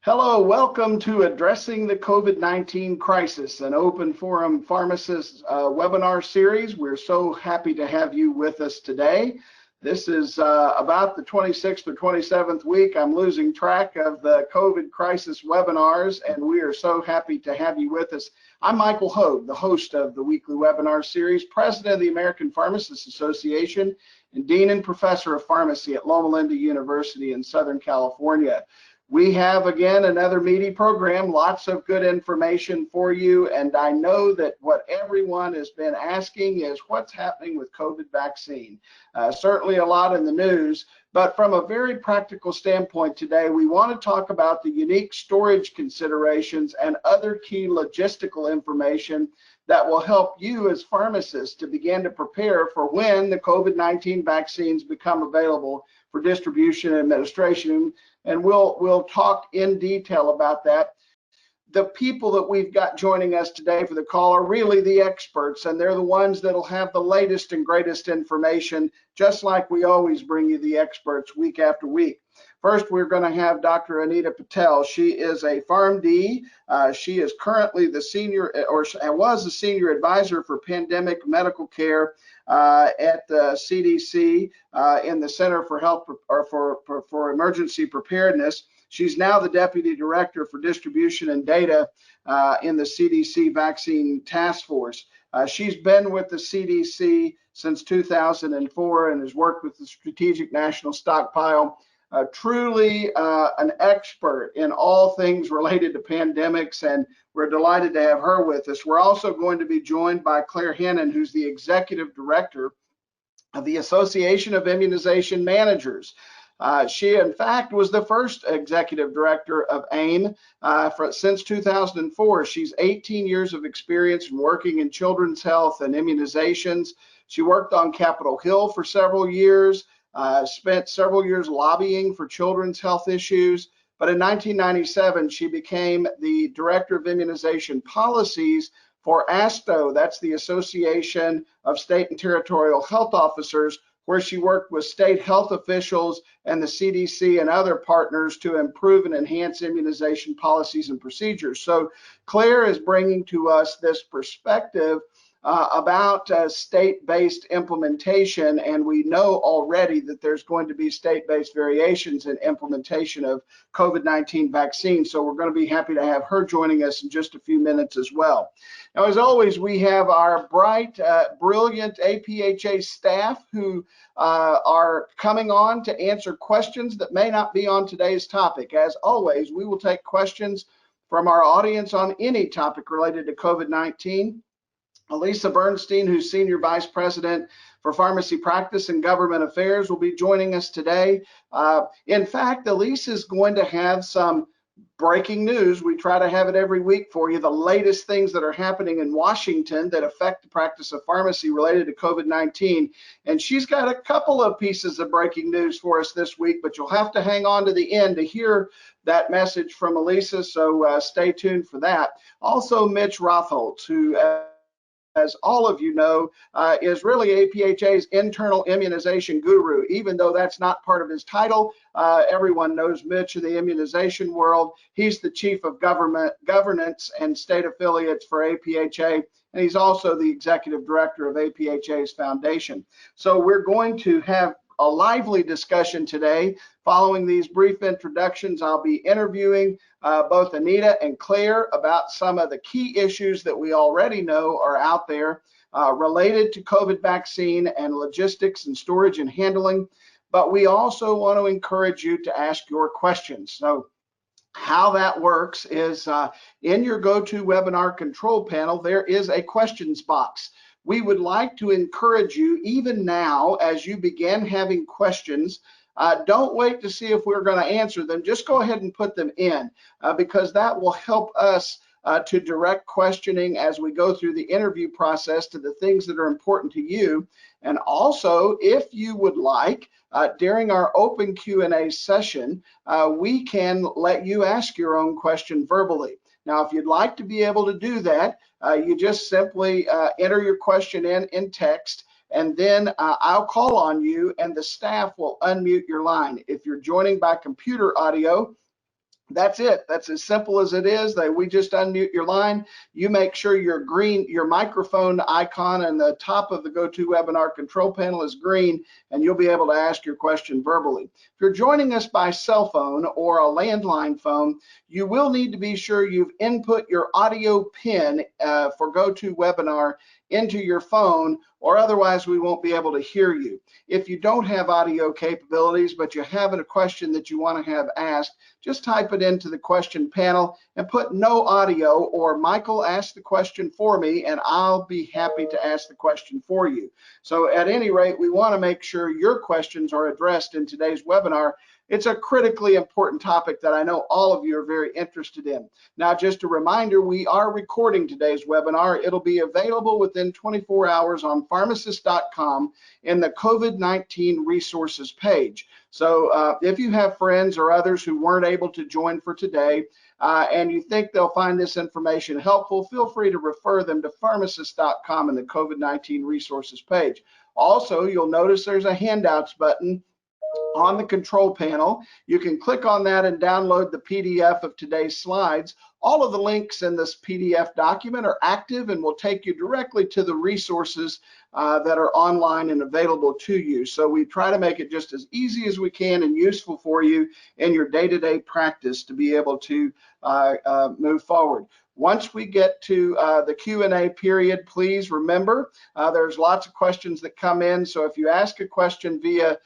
Hello, welcome to Addressing the COVID-19 Crisis, an open forum pharmacist webinar series. We're so happy to have you with us today. This is about the 26th or 27th week. I'm losing track of the COVID crisis webinars, and we are so happy to have you with us. I'm Michael Hogue, the host of the weekly webinar series, president of the American Pharmacists Association, and dean and professor of pharmacy at Loma Linda University in Southern California. We have, again, another meaty program, lots of good information for you, and I know that what everyone has been asking is what's happening with COVID vaccine. Certainly a lot in the news, but from a very practical standpoint today, we want to talk about the unique storage considerations and other key logistical information that will help you as pharmacists to begin to prepare for when the COVID-19 vaccines become available for distribution and administration. And we'll talk in detail about that. The people that we've got joining us today for the call are really the experts, and they're the ones that'll have the latest and greatest information, just like we always bring you the experts week after week. First, we're going to have Dr. Anita Patel. She is a PharmD. She is currently the senior, or was the senior advisor for pandemic medical care at the CDC in the Center for Health for Emergency Preparedness. She's now the Deputy Director for Distribution and Data in the CDC Vaccine Task Force. She's been with the CDC since 2004 and has worked with the Strategic National Stockpile. Truly an expert in all things related to pandemics, and we're delighted to have her with us. We're also going to be joined by Claire Hinnon, who's the Executive Director of the Association of Immunization Managers. She, in fact, was the first executive director of AIM since 2004. She's 18 years of experience in working in children's health and immunizations. She worked on Capitol Hill for several years, spent several years lobbying for children's health issues. But in 1997, she became the director of immunization policies for ASTO. That's the Association of State and Territorial Health Officers, where she worked with state health officials and the CDC and other partners to improve and enhance immunization policies and procedures. So Claire is bringing to us this perspective about state-based implementation, and we know already that there's going to be state-based variations in implementation of COVID-19 vaccines. So we're going to be happy to have her joining us in just a few minutes as well. Now, as always, we have our bright, brilliant APhA staff who are coming on to answer questions that may not be on today's topic. As always, we will take questions from our audience on any topic related to COVID-19. Elisa Bernstein, who's Senior Vice President for Pharmacy Practice and Government Affairs, will be joining us today. In fact, Elisa is going to have some breaking news. We try to have it every week for you, the latest things that are happening in Washington that affect the practice of pharmacy related to COVID-19. And she's got a couple of pieces of breaking news for us this week, but you'll have to hang on to the end to hear that message from Elisa, so stay tuned for that. Also, Mitch Rotholtz, who as all of you know, is really APHA's internal immunization guru. Even though that's not part of his title, everyone knows Mitch in the immunization world. He's the Chief of Governance and State Affiliates for APhA, and he's also the Executive Director of APHA's Foundation. So we're going to have a lively discussion today. Following these brief introductions, I'll be interviewing both Anita and Claire about some of the key issues that we already know are out there related to COVID vaccine and logistics and storage and handling. But we also want to encourage you to ask your questions. So how that works is in your GoToWebinar control panel, there is a questions box. We would like to encourage you, even now, as you begin having questions, don't wait to see if we're going to answer them. Just go ahead and put them in because that will help us to direct questioning as we go through the interview process to the things that are important to you. And also, if you would like, during our open Q&A session, we can let you ask your own question verbally. Now, if you'd like to be able to do that, you just simply enter your question in text, and then I'll call on you and the staff will unmute your line. If you're joining by computer audio, That's it. That's as simple as it is. We just unmute your line. You make sure your microphone icon on the top of the GoToWebinar control panel is green, and you'll be able to ask your question verbally. If you're joining us by cell phone or a landline phone, you will need to be sure you've input your audio pin for GoToWebinar into your phone, or otherwise we won't be able to hear you. If you don't have audio capabilities, but you have a question that you want to have asked, just type it into the question panel and put no audio, or Michael, ask the question for me and I'll be happy to ask the question for you. So at any rate, we want to make sure your questions are addressed in today's webinar. It's a critically important topic that I know all of you are very interested in. Now, just a reminder, we are recording today's webinar. It'll be available within 24 hours on pharmacist.com in the COVID-19 resources page. So if you have friends or others who weren't able to join for today, and you think they'll find this information helpful, feel free to refer them to pharmacist.com in the COVID-19 resources page. Also, you'll notice there's a handouts button on the control panel. You can click on that and download the PDF of today's slides. All of the links in this PDF document are active and will take you directly to the resources that are online and available to you. So we try to make it just as easy as we can and useful for you in your day-to-day practice to be able to move forward. Once we get to the Q&A period, please remember there's lots of questions that come in. So if you ask a question via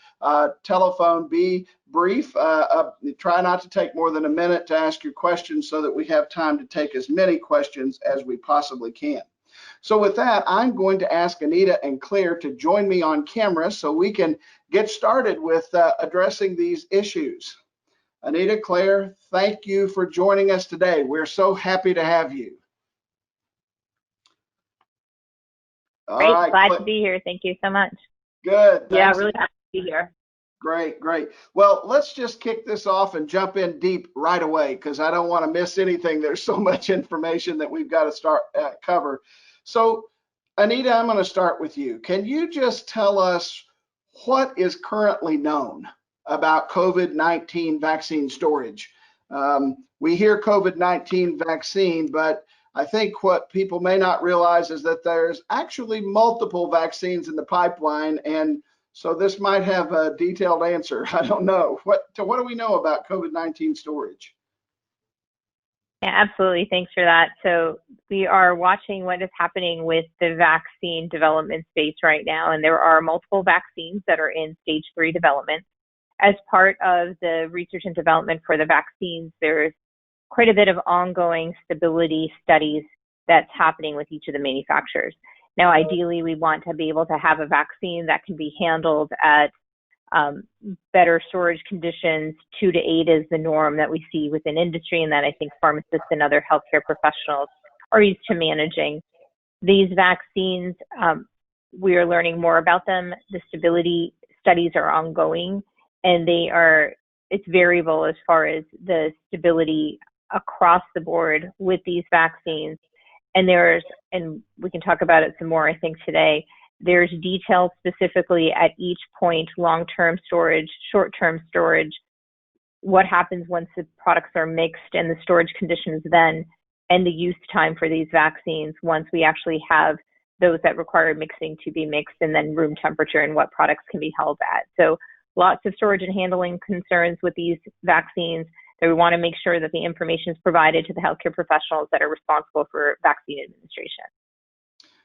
telephone, be brief. Try not to take more than a minute to ask your question so that we have time to take as many questions as we possibly can. So with that, I'm going to ask Anita and Claire to join me on camera so we can get started with addressing these issues. Anita, Claire, thank you for joining us today. We're so happy to have you. Great, glad to be here. Thank you so much. Good. Thanks. Yeah, really happy to be here. Great, great. Well, let's just kick this off and jump in deep right away because I don't want to miss anything. There's so much information that we've got to start cover. So, Anita, I'm going to start with you. Can you just tell us what is currently known about COVID-19 vaccine storage? We hear COVID-19 vaccine, but I think what people may not realize is that there's actually multiple vaccines in the pipeline, and so this might have a detailed answer. I don't know. What do we know about COVID-19 storage? Yeah, absolutely. Thanks for that. So we are watching what is happening with the vaccine development space right now, and there are multiple vaccines that are in stage 3 development. As part of the research and development for the vaccines, there's quite a bit of ongoing stability studies that's happening with each of the manufacturers. Now, ideally, we want to be able to have a vaccine that can be handled at better storage conditions. 2 to 8 is the norm that we see within industry, and that I think pharmacists and other healthcare professionals are used to managing. These vaccines, we are learning more about them. The stability studies are ongoing, and it's variable as far as the stability across the board with these vaccines. And we can talk about it some more, I think, today. There's details specifically at each point: long-term storage, short-term storage, what happens once the products are mixed and the storage conditions then, and the use time for these vaccines once we actually have those that require mixing to be mixed, and then room temperature and what products can be held at. So lots of storage and handling concerns with these vaccines that we want to make sure that the information is provided to the healthcare professionals that are responsible for vaccine administration.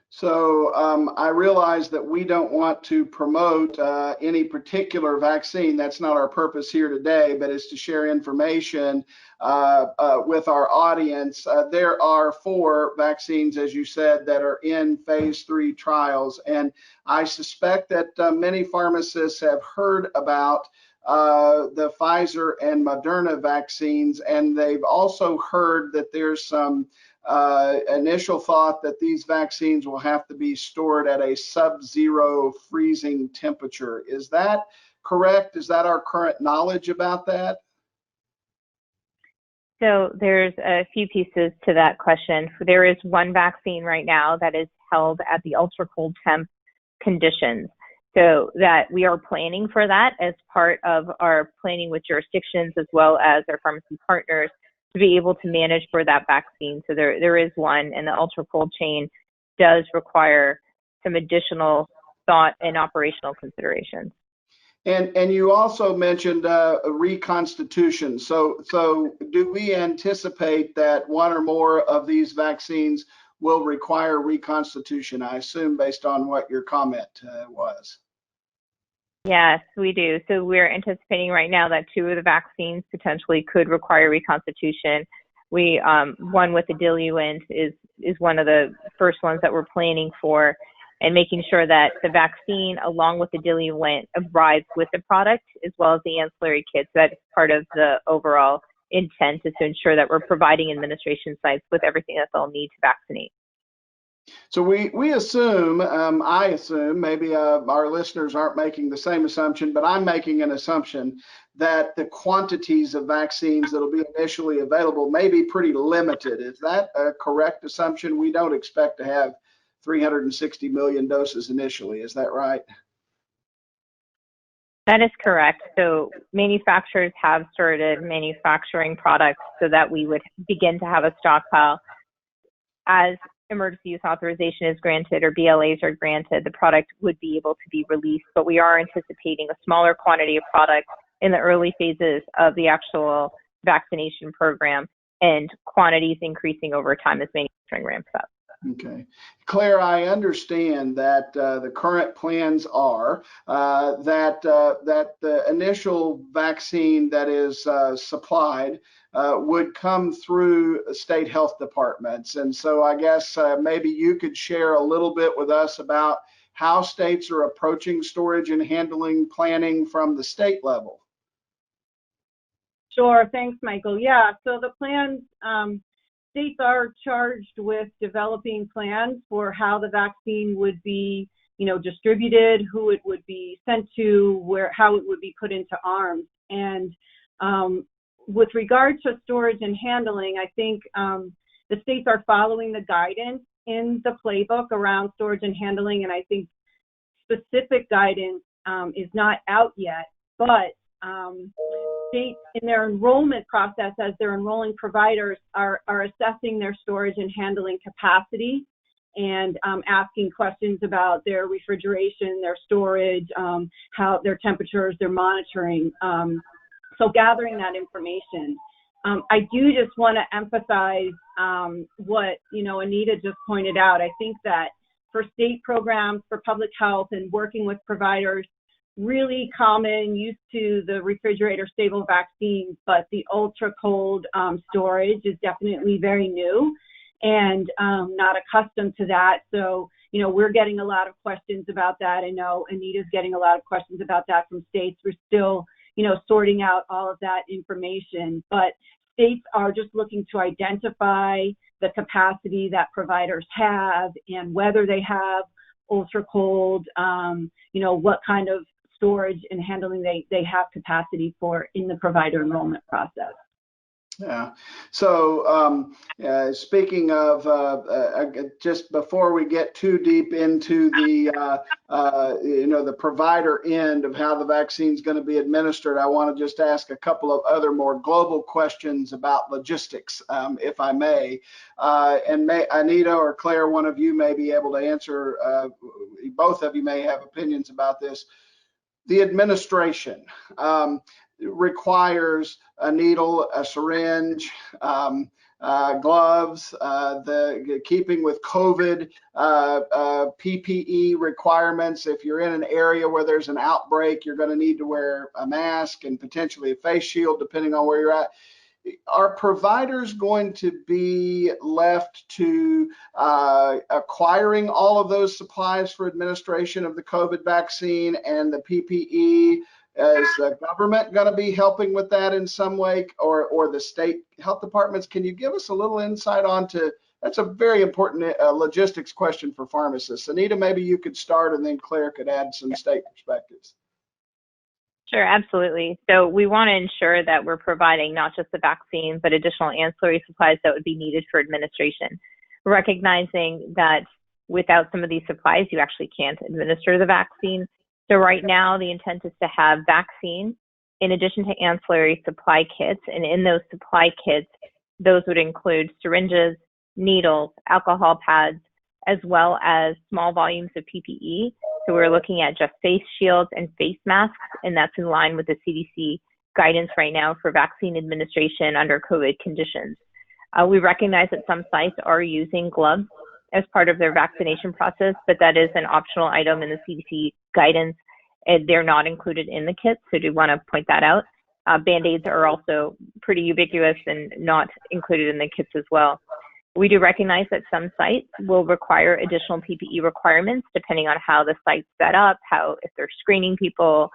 So I realize that we don't want to promote any particular vaccine. That's not our purpose here today, but it's to share information with our audience. There are 4 vaccines, as you said, that are in phase 3 trials, and I suspect that many pharmacists have heard about the Pfizer and Moderna vaccines, and they've also heard that there's some initial thought that these vaccines will have to be stored at a sub-zero freezing temperature. Is that correct? Is that our current knowledge about that? So there's a few pieces to that question. There is one vaccine right now that is held at the ultra cold temp conditions. So that we are planning for that as part of our planning with jurisdictions as well as our pharmacy partners to be able to manage for that vaccine. So there is one, and the ultra cold chain does require some additional thought and operational considerations. And you also mentioned reconstitution. So do we anticipate that one or more of these vaccines will require reconstitution? I assume based on what your comment was. Yes, we do. So we're anticipating right now that 2 of the vaccines potentially could require reconstitution. We one with the diluent is one of the first ones that we're planning for, and making sure that the vaccine along with the diluent arrives with the product as well as the ancillary kits. That's part of the overall intent, is to ensure that we're providing administration sites with everything that they'll need to vaccinate. So we assume, I assume, maybe our listeners aren't making the same assumption, but I'm making an assumption that the quantities of vaccines that'll be initially available may be pretty limited. Is that a correct assumption? We don't expect to have 360 million doses initially. Is that right? That is correct. So manufacturers have started manufacturing products so that we would begin to have a stockpile. As emergency use authorization is granted or BLAs are granted, the product would be able to be released, but we are anticipating a smaller quantity of product in the early phases of the actual vaccination program, and quantities increasing over time as manufacturing ramps up. Okay. Claire, I understand that the current plans are that the initial vaccine that is supplied would come through state health departments. And so I guess maybe you could share a little bit with us about how states are approaching storage and handling planning from the state level. Sure, thanks, Michael. Yeah, so the plans, states are charged with developing plans for how the vaccine would be, distributed, who it would be sent to, how it would be put into arms. And with regard to storage and handling, I think the states are following the guidance in the playbook around storage and handling, and I think specific guidance is not out yet, but states in their enrollment process, as they're enrolling providers, are assessing their storage and handling capacity and asking questions about their refrigeration, their storage, how their temperatures, their monitoring. So gathering that information. I do just want to emphasize what Anita just pointed out. I think that for state programs for public health and working with providers, really common, used to the refrigerator stable vaccines, but the ultra cold storage is definitely very new and not accustomed to that. So, we're getting a lot of questions about that. I know Anita's getting a lot of questions about that from states. We're still, sorting out all of that information, but states are just looking to identify the capacity that providers have and whether they have ultra cold, what kind of storage and handling they have capacity for in the provider enrollment process. Yeah. So speaking of, just before we get too deep into the, the provider end of how the vaccine is going to be administered, I want to just ask a couple of other more global questions about logistics, if I may. And Anita or Claire, one of you may be able to answer. Both of you may have opinions about this. The administration requires a needle, a syringe, gloves, the keeping with COVID, PPE requirements. If you're in an area where there's an outbreak, you're going to need to wear a mask and potentially a face shield, depending on where you're at. Are providers going to be left to acquiring all of those supplies for administration of the COVID vaccine and the PPE? Is the government going to be helping with that in some way, or the state health departments? Can you give us a little insight onto, that's a very important logistics question for pharmacists. Anita, maybe you could start, and then Claire could add some state perspectives. Sure, absolutely. So we want to ensure that we're providing not just the vaccine, but additional ancillary supplies that would be needed for administration. Recognizing that without some of these supplies, you actually can't administer the vaccine. So right now, the intent is to have vaccine in addition to ancillary supply kits. And in those supply kits, those would include syringes, needles, alcohol pads, as well as small volumes of PPE. So we're looking at just face shields and face masks, and that's in line with the CDC guidance right now for vaccine administration under COVID conditions. We recognize that some sites are using gloves as part of their vaccination process, but that is an optional item in the CDC guidance, and they're not included in the kits, so do want to point that out. Band-Aids are also pretty ubiquitous and not included in the kits as well. We do recognize that some sites will require additional PPE requirements depending on how the site's set up, if they're screening people,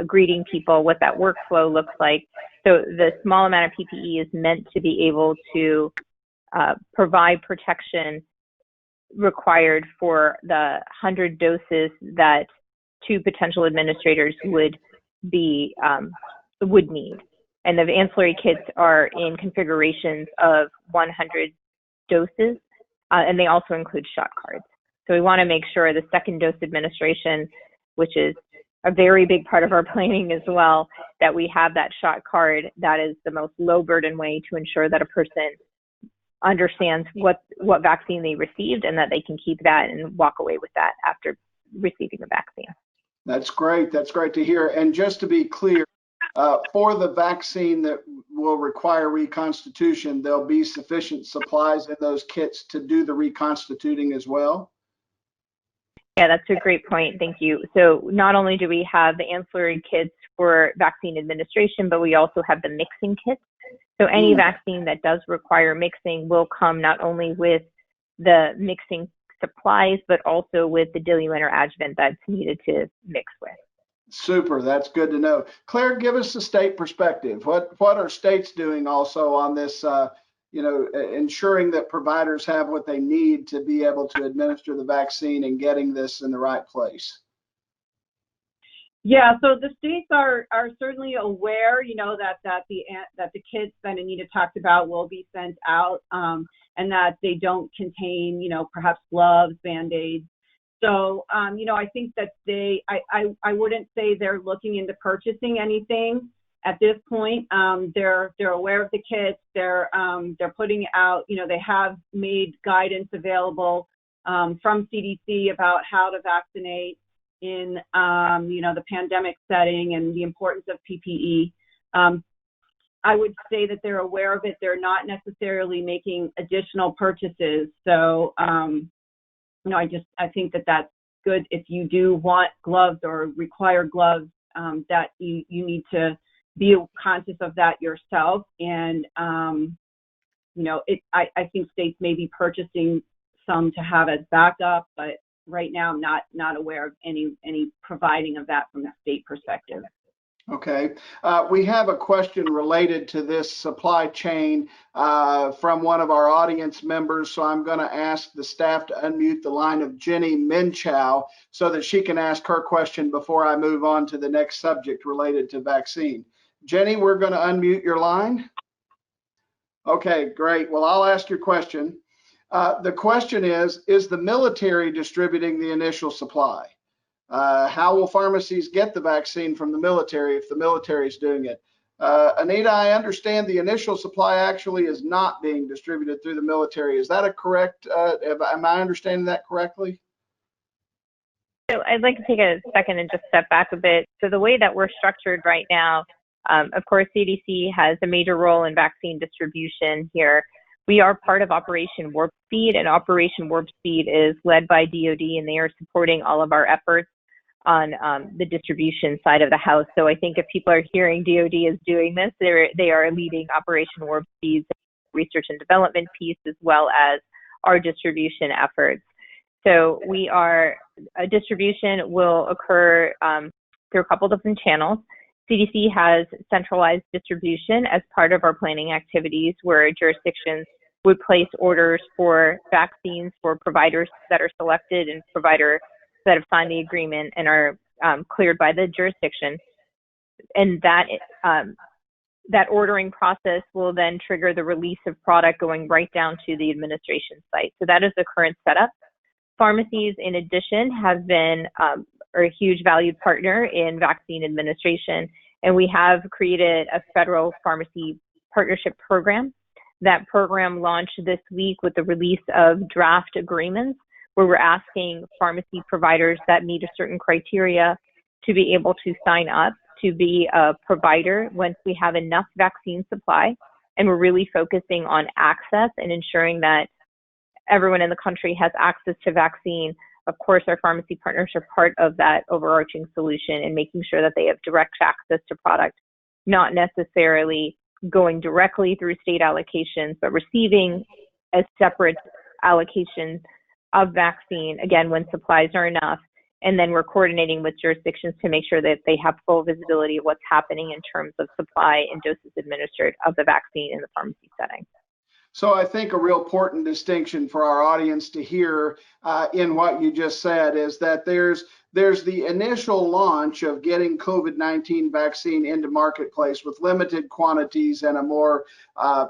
greeting people, what that workflow looks like. So the small amount of PPE is meant to be able to provide protection required for the 100 doses that 2 potential administrators would need. And the ancillary kits are in configurations of 100 doses, and they also include shot cards. So we want to make sure the second dose administration, which is a very big part of our planning as well, that we have that shot card. That is the most low burden way to ensure that a person understands what vaccine they received and that they can keep that and walk away with that after receiving the vaccine. That's great. That's great to hear. And just to be clear, for the vaccine that will require reconstitution, there'll be sufficient supplies in those kits to do the reconstituting as well? Yeah, that's a great point. Thank you. So not only do we have the ancillary kits for vaccine administration, but we also have the mixing kits. So any vaccine that does require mixing will come not only with the mixing supplies, but also with the diluent or adjuvant that's needed to mix with. Super, that's good to know. Claire, give us a state perspective. What are states doing also on this, ensuring that providers have what they need to be able to administer the vaccine and getting this in the right place? Yeah, so the states are certainly aware, that the kits that Anita talked about will be sent out, and that they don't contain, perhaps gloves, Band-Aids. So, I think that I wouldn't say they're looking into purchasing anything at this point. They're aware of the kits. They're putting out, they have made guidance available from CDC about how to vaccinate in, the pandemic setting and the importance of PPE. I would say that they're aware of it. They're not necessarily making additional purchases. So, I think that that's good. If you do want gloves or require gloves, that you need to be conscious of that yourself. And, I think states may be purchasing some to have as backup, but right now I'm not aware of any providing of that from a state perspective. Okay. We have a question related to this supply chain from one of our audience members. So I'm going to ask the staff to unmute the line of Jenny Minchow so that she can ask her question before I move on to the next subject related to vaccine. Jenny, we're going to unmute your line. Okay, great. Well, I'll ask your question. The question is the military distributing the initial supply? How will pharmacies get the vaccine from the military if the military is doing it? Anita, I understand the initial supply actually is not being distributed through the military. Is that a correct, am I understanding that correctly? So I'd like to take a second and just step back a bit. So the way that we're structured right now, of course, CDC has a major role in vaccine distribution here. We are part of Operation Warp Speed, and Operation Warp Speed is led by DoD, and they are supporting all of our efforts on the distribution side of the house. So I think if people are hearing DoD is doing this, they are leading Operation Warp Speed's research and development piece as well as our distribution efforts. So distribution will occur through a couple different channels. CDC has centralized distribution as part of our planning activities where jurisdictions would place orders for vaccines for providers that are selected and providers that have signed the agreement and are cleared by the jurisdiction. And that ordering process will then trigger the release of product going right down to the administration site. So that is the current setup. Pharmacies, in addition, have been are a huge valued partner in vaccine administration, and we have created a federal pharmacy partnership program. That program launched this week with the release of draft agreements, where we're asking pharmacy providers that meet a certain criteria to be able to sign up to be a provider once we have enough vaccine supply. And we're really focusing on access and ensuring that everyone in the country has access to vaccine. Of course, our pharmacy partners are part of that overarching solution and making sure that they have direct access to product, not necessarily going directly through state allocations, but receiving a separate allocation of vaccine, again, when supplies are enough. And then we're coordinating with jurisdictions to make sure that they have full visibility of what's happening in terms of supply and doses administered of the vaccine in the pharmacy setting. So I think a real important distinction for our audience to hear in what you just said is that there's the initial launch of getting COVID-19 vaccine into marketplace with limited quantities and a more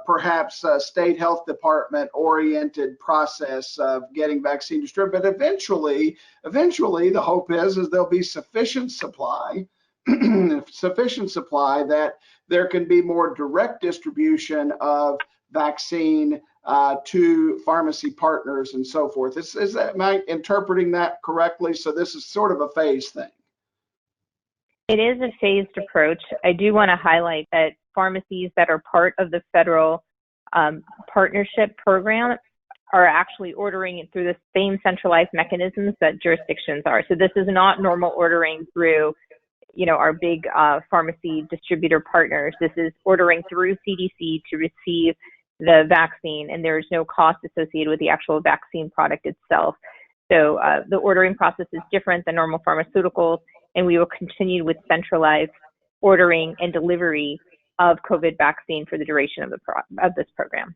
perhaps state health department oriented process of getting vaccine distributed. But eventually the hope is there'll be sufficient supply that there can be more direct distribution of vaccine to pharmacy partners and so forth. Am I interpreting that correctly? So this is sort of a phase thing. It is a phased approach. I do want to highlight that pharmacies that are part of the federal partnership program are actually ordering it through the same centralized mechanisms that jurisdictions are. So this is not normal ordering through our big pharmacy distributor partners. This is ordering through CDC to receive the vaccine, and there is no cost associated with the actual vaccine product itself. So the ordering process is different than normal pharmaceuticals, and we will continue with centralized ordering and delivery of COVID vaccine for the duration of this program.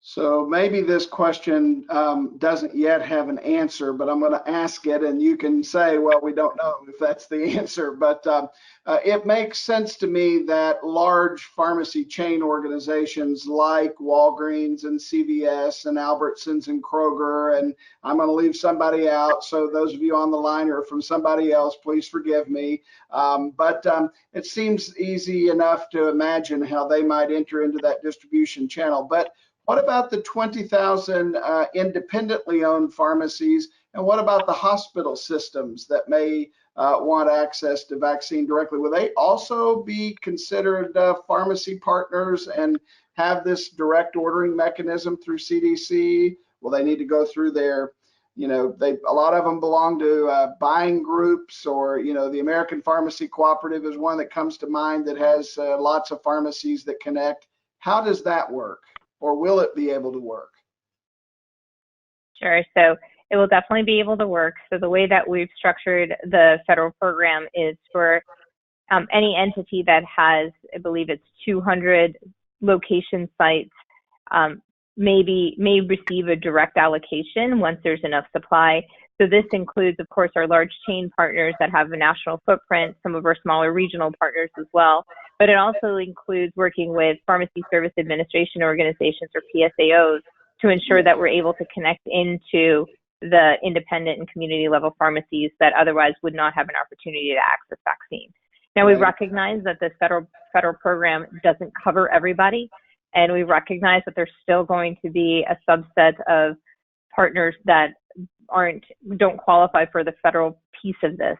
So maybe this question doesn't yet have an answer, but I'm going to ask it, and you can say, well, we don't know if that's the answer. But it makes sense to me that large pharmacy chain organizations like Walgreens and CVS and Albertsons and Kroger, and I'm going to leave somebody out, so those of you on the line are from somebody else, please forgive me. But it seems easy enough to imagine how they might enter into that distribution channel. But what about the 20,000 independently owned pharmacies? And what about the hospital systems that may want access to vaccine directly? Will they also be considered pharmacy partners and have this direct ordering mechanism through CDC? Will they need to go through their, a lot of them belong to buying groups, or, the American Pharmacy Cooperative is one that comes to mind that has lots of pharmacies that connect. How does that work? Or will it be able to work? Sure. So it will definitely be able to work. So the way that we've structured the federal program is for any entity that has, I believe it's 200 location sites, may receive a direct allocation once there's enough supply. So this includes, of course, our large chain partners that have a national footprint, some of our smaller regional partners as well. But it also includes working with Pharmacy Service Administration Organizations, or PSAOs, to ensure that we're able to connect into the independent and community level pharmacies that otherwise would not have an opportunity to access vaccine. Now, we recognize that the federal program doesn't cover everybody, and we recognize that there's still going to be a subset of partners that don't qualify for the federal piece of this.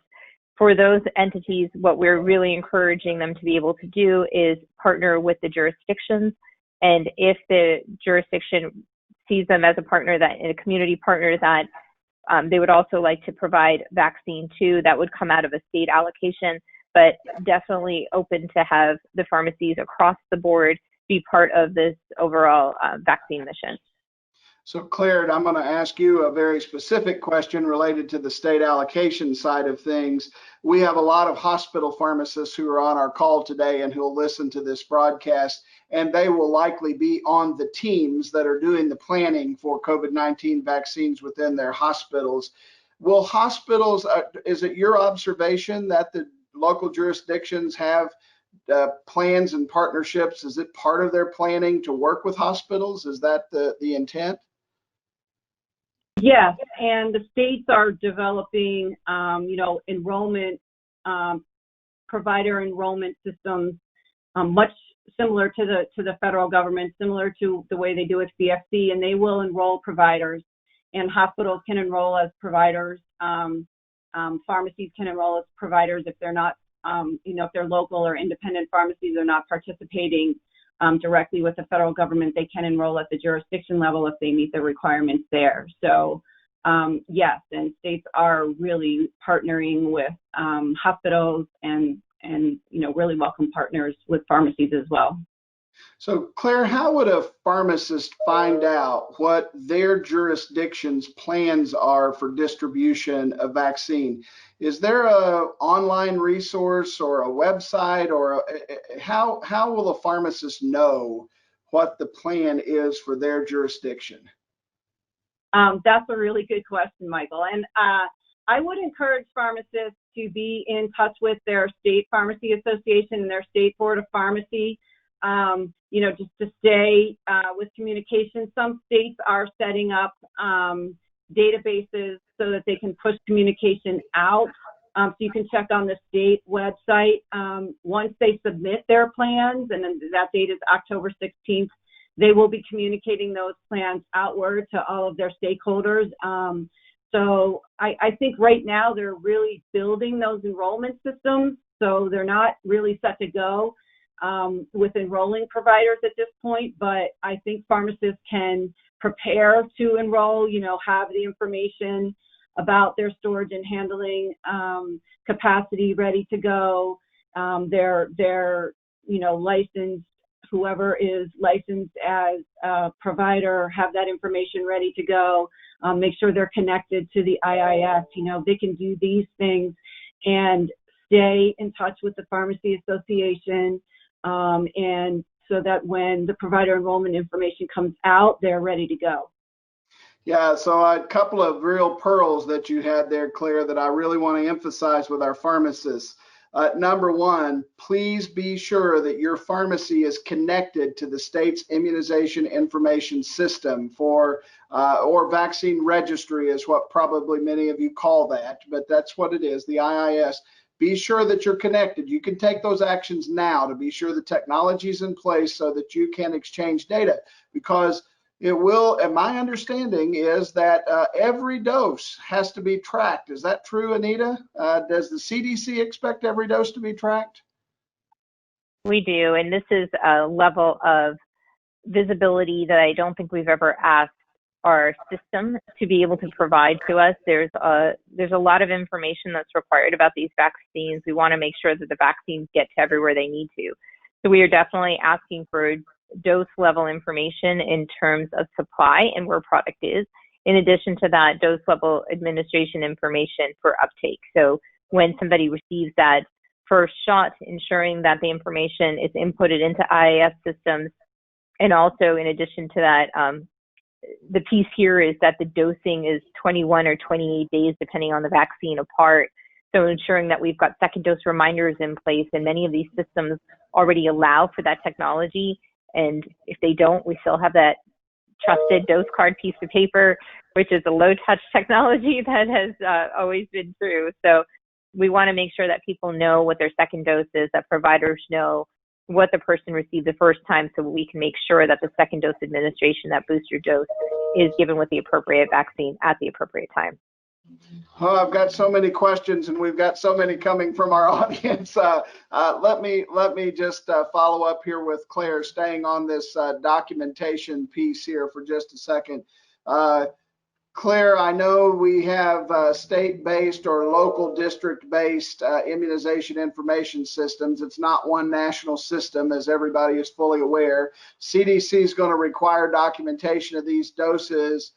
For those entities, what we're really encouraging them to be able to do is partner with the jurisdictions. And if the jurisdiction sees them as a partner, a community partner that they would also like to provide vaccine to, that would come out of a state allocation, but definitely open to have the pharmacies across the board be part of this overall vaccine mission. So Claire, I'm going to ask you a very specific question related to the state allocation side of things. We have a lot of hospital pharmacists who are on our call today and who will listen to this broadcast, and they will likely be on the teams that are doing the planning for COVID-19 vaccines within their hospitals. Will hospitals, is it your observation that the local jurisdictions have plans and partnerships? Is it part of their planning to work with hospitals? Is that the intent? Yes, and the states are developing, enrollment, provider enrollment systems, much similar to the federal government, similar to the way they do with CFC, and they will enroll providers, and hospitals can enroll as providers. Pharmacies can enroll as providers if they're not, if they're local or independent pharmacies are not participating directly with the federal government. They can enroll at the jurisdiction level if they meet the requirements there. So yes, and states are really partnering with hospitals and really welcome partners with pharmacies as well. So Claire, how would a pharmacist find out what their jurisdiction's plans are for distribution of vaccine? Is there a online resource or a website, or how will a pharmacist know what the plan is for their jurisdiction? That's a really good question, Michael. And I would encourage pharmacists to be in touch with their state pharmacy association and their state board of pharmacy, just to stay with communication. Some states are setting up databases so that they can push communication out. So you can check on the state website. Once they submit their plans, and then that date is October 16th, they will be communicating those plans outward to all of their stakeholders. So I think right now they're really building those enrollment systems. So they're not really set to go with enrolling providers at this point, but I think pharmacists can prepare to enroll, have the information about their storage and handling capacity ready to go. Their licensed, whoever is licensed as a provider, have that information ready to go. Make sure they're connected to the IIS. They can do these things and stay in touch with the Pharmacy Association, and so that when the provider enrollment information comes out, they're ready to go. Yeah, so a couple of real pearls that you had there, Claire, that I really want to emphasize with our pharmacists. Number one, please be sure that your pharmacy is connected to the state's immunization information system or vaccine registry is what probably many of you call that, but that's what it is, the IIS. Be sure that you're connected. You can take those actions now to be sure the technology is in place so that you can exchange data, because it will, and my understanding is that every dose has to be tracked. Is that true, Anita? Does the CDC expect every dose to be tracked? We do, and this is a level of visibility that I don't think we've ever asked our system to be able to provide to us. There's a lot of information that's required about these vaccines. We want to make sure that the vaccines get to everywhere they need to. So we are definitely asking for dose level information in terms of supply and where product is. In addition to that, dose level administration information for uptake. So when somebody receives that first shot, ensuring that the information is inputted into IIS systems. And also in addition to that, the piece here is that the dosing is 21 or 28 days, depending on the vaccine apart. So ensuring that we've got second dose reminders in place, and many of these systems already allow for that technology. And if they don't, we still have that trusted dose card piece of paper, which is a low-touch technology that has always been true. So we want to make sure that people know what their second dose is, that providers know what the person received the first time, so we can make sure that the second dose administration, that booster dose, is given with the appropriate vaccine at the appropriate time. Oh, I've got so many questions, and we've got so many coming from our audience. Let me just follow up here with Claire, staying on this documentation piece here for just a second. Claire, I know we have state-based or local district-based immunization information systems. It's not one national system, as everybody is fully aware. CDC is going to require documentation of these doses.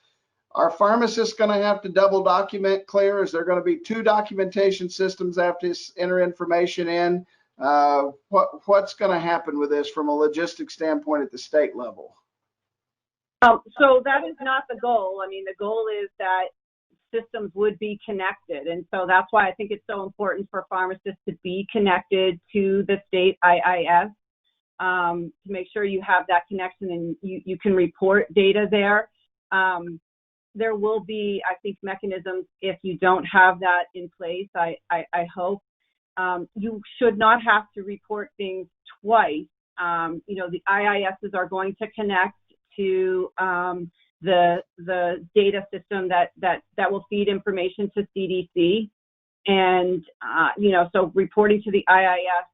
Are pharmacists going to have to double document, Claire? Is there going to be two documentation systems that have to enter information in? What's going to happen with this from a logistics standpoint at the state level? So that is not the goal. I mean, the goal is that systems would be connected. And so that's why I think it's so important for pharmacists to be connected to the state IIS, to make sure you have that connection and you can report data there. there will be, I think, mechanisms if you don't have that in place. I hope you should not have to report things twice. The IISs are going to connect to the data system that will feed information to CDC, and so reporting to the IIS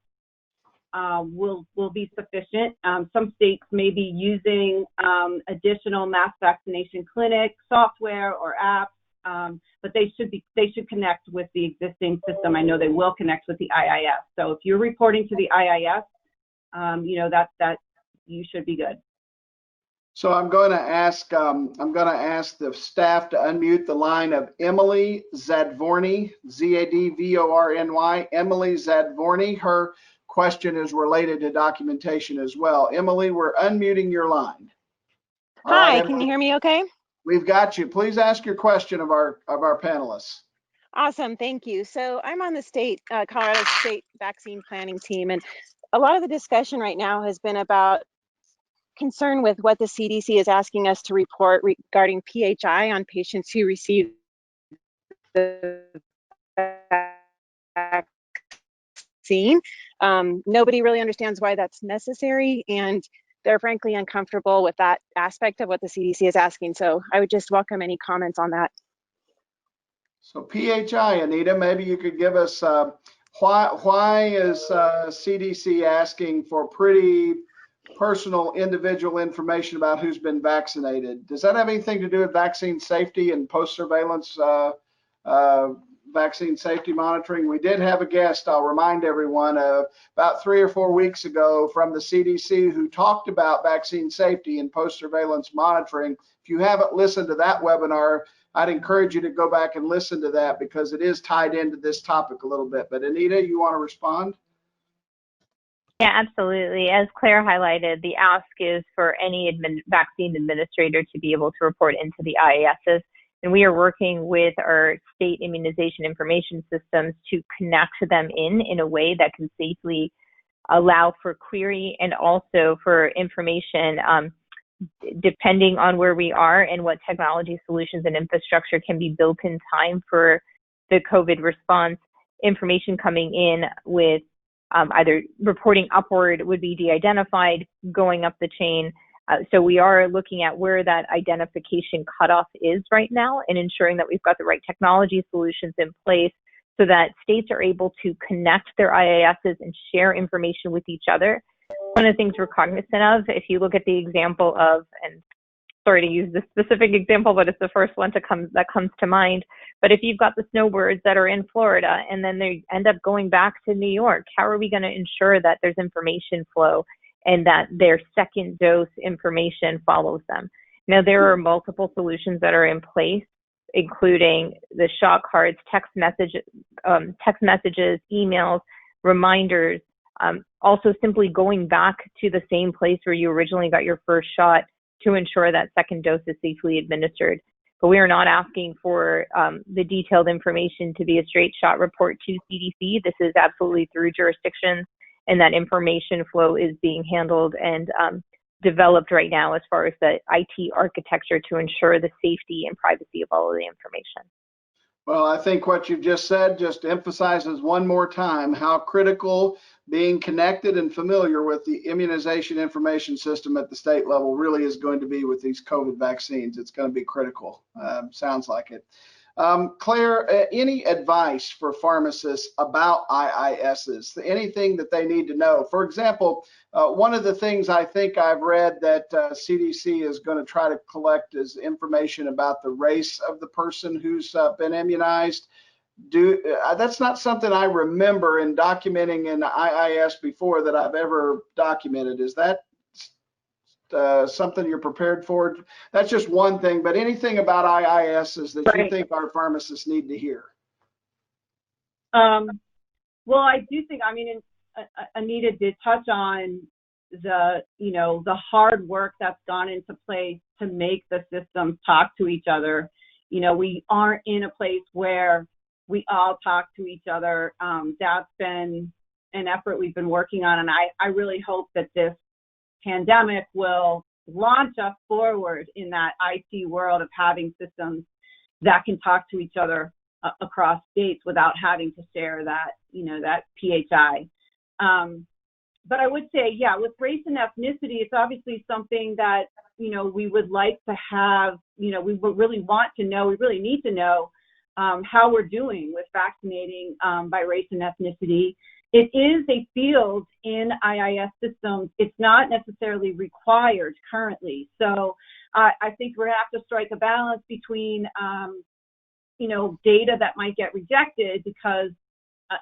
will be sufficient. Some states may be using additional mass vaccination clinic software or apps, but they should connect with the existing system. I know they will connect with the IIS. So if you're reporting to the IIS, that you should be good. So I'm going to ask the staff to unmute the line of Emily Zadvorny, Zadvorny. Emily Zadvorny. Her question is related to documentation as well. Emily, we're unmuting your line. Hi, can you hear me okay? We've got you. Please ask your question of our panelists. Awesome, thank you. So I'm on the Colorado State vaccine planning team, and a lot of the discussion right now has been about concern with what the CDC is asking us to report regarding PHI on patients who receive the vaccine. Nobody really understands why that's necessary, and they're frankly uncomfortable with that aspect of what the CDC is asking. So I would just welcome any comments on that. So PHI, Anita, maybe you could give us why is CDC asking for pretty personal individual information about who's been vaccinated? Does that have anything to do with vaccine safety and post-surveillance vaccine safety monitoring? We did have a guest, I'll remind everyone, about 3 or 4 weeks ago from the CDC who talked about vaccine safety and post-surveillance monitoring. If you haven't listened to that webinar, I'd encourage you to go back and listen to that because it is tied into this topic a little bit. But Anita, you want to respond? Yeah, absolutely. As Claire highlighted, the ask is for any vaccine administrator to be able to report into the IASs. And we are working with our state immunization information systems to connect them in a way that can safely allow for query and also for information depending on where we are and what technology solutions and infrastructure can be built in time for the COVID response. Information coming in with either reporting upward would be de-identified, going up the chain. So we are looking at where that identification cutoff is right now and ensuring that we've got the right technology solutions in place so that states are able to connect their IASs and share information with each other. One of the things we're cognizant of, if you look at the example of, and sorry to use this specific example, but it's the first one that comes to mind, but if you've got the snowbirds that are in Florida and then they end up going back to New York, how are we going to ensure that there's information flow and that their second dose information follows them? Now, there are multiple solutions that are in place, including the shot cards, text messages, emails, reminders, also simply going back to the same place where you originally got your first shot to ensure that second dose is safely administered. But we are not asking for the detailed information to be a straight shot report to CDC. This is absolutely through jurisdictions, and that information flow is being handled and developed right now as far as the IT architecture to ensure the safety and privacy of all of the information. Well, I think what you've just said just emphasizes one more time how critical being connected and familiar with the immunization information system at the state level really is going to be with these COVID vaccines. It's going to be critical. Sounds like it. Claire, any advice for pharmacists about IISs, anything that they need to know? For example, one of the things I think I've read that CDC is going to try to collect is information about the race of the person who's been immunized. That's not something I remember in documenting in IIS before that I've ever documented. Is that something you're prepared for? That's just one thing, but anything about IISs that you think our pharmacists need to hear? Well, I do think, I mean, Anita did touch on the hard work that's gone into place to make the systems talk to each other. We aren't in a place where we all talk to each other. That's been an effort we've been working on, and I really hope that this pandemic will launch us forward in that IT world of having systems that can talk to each other across states without having to share that, that PHI. But I would say, yeah, with race and ethnicity, it's obviously something that, we would like to have, we would really want to know, we really need to know how we're doing with vaccinating by race and ethnicity. It is a field in IIS systems. It's not necessarily required currently. So I think we're going to have to strike a balance between, data that might get rejected because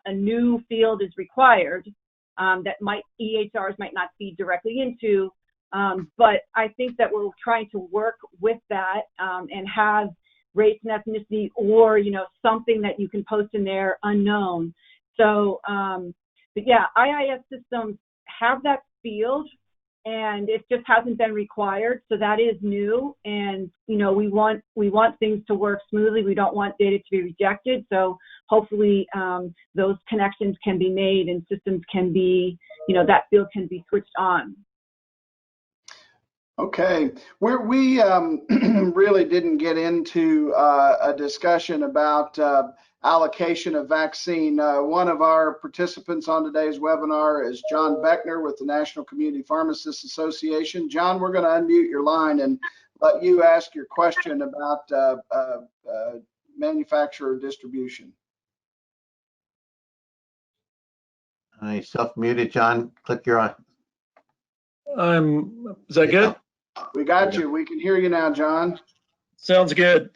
a new field is required that EHRs might not feed directly into. But I think that we're trying to work with that and have race and ethnicity or, something that you can post in there unknown. So, but yeah, IIS systems have that field and it just hasn't been required. So that is new. And, we want things to work smoothly. We don't want data to be rejected. So hopefully those connections can be made and systems can be, that field can be switched on. Okay, we really didn't get into a discussion about allocation of vaccine. One of our participants on today's webinar is John Beckner with the National Community Pharmacists Association. John, we're going to unmute your line and let you ask your question about manufacturer distribution. I self-muted, John. Click your on. Is that good? We got you. We can hear you now, John. Sounds good.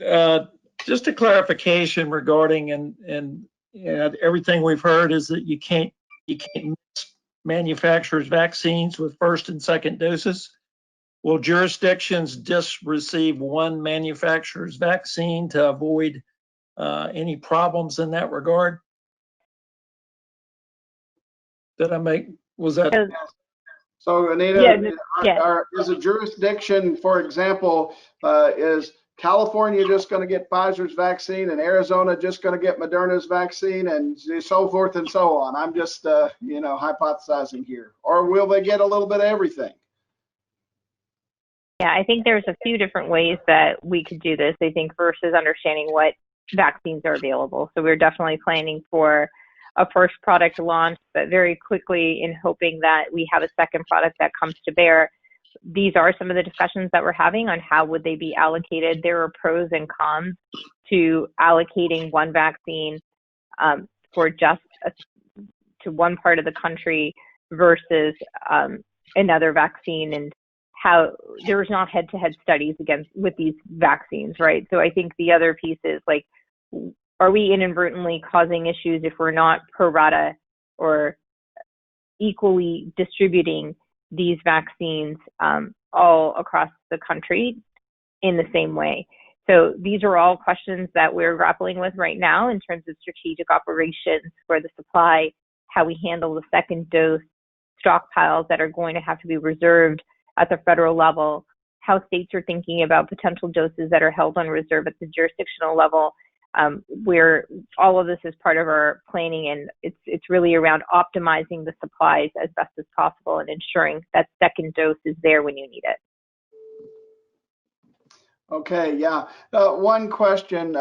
Just a clarification regarding and everything we've heard is that you can't mix manufacturers' vaccines with first and second doses. Will jurisdictions just receive one manufacturer's vaccine to avoid any problems in that regard? Was that? So Anita, is a jurisdiction, for example, is California just going to get Pfizer's vaccine and Arizona just going to get Moderna's vaccine and so forth and so on? I'm just, hypothesizing here. Or will they get a little bit of everything? Yeah, I think there's a few different ways that we could do this. I think first is understanding what vaccines are available. So we're definitely planning for a first product launch, but very quickly in hoping that we have a second product that comes to bear. These are some of the discussions that we're having on how would they be allocated. There are pros and cons to allocating one vaccine for just to one part of the country versus another vaccine, and how there's not head-to-head studies with these vaccines, right? So I think the other piece is like, are we inadvertently causing issues if we're not pro rata or equally distributing these vaccines all across the country in the same way? So these are all questions that we're grappling with right now in terms of strategic operations for the supply, how we handle the second dose, stockpiles that are going to have to be reserved at the federal level, how states are thinking about potential doses that are held on reserve at the jurisdictional level. Where all of this is part of our planning, and it's really around optimizing the supplies as best as possible and ensuring that second dose is there when you need it. Okay, yeah. One question,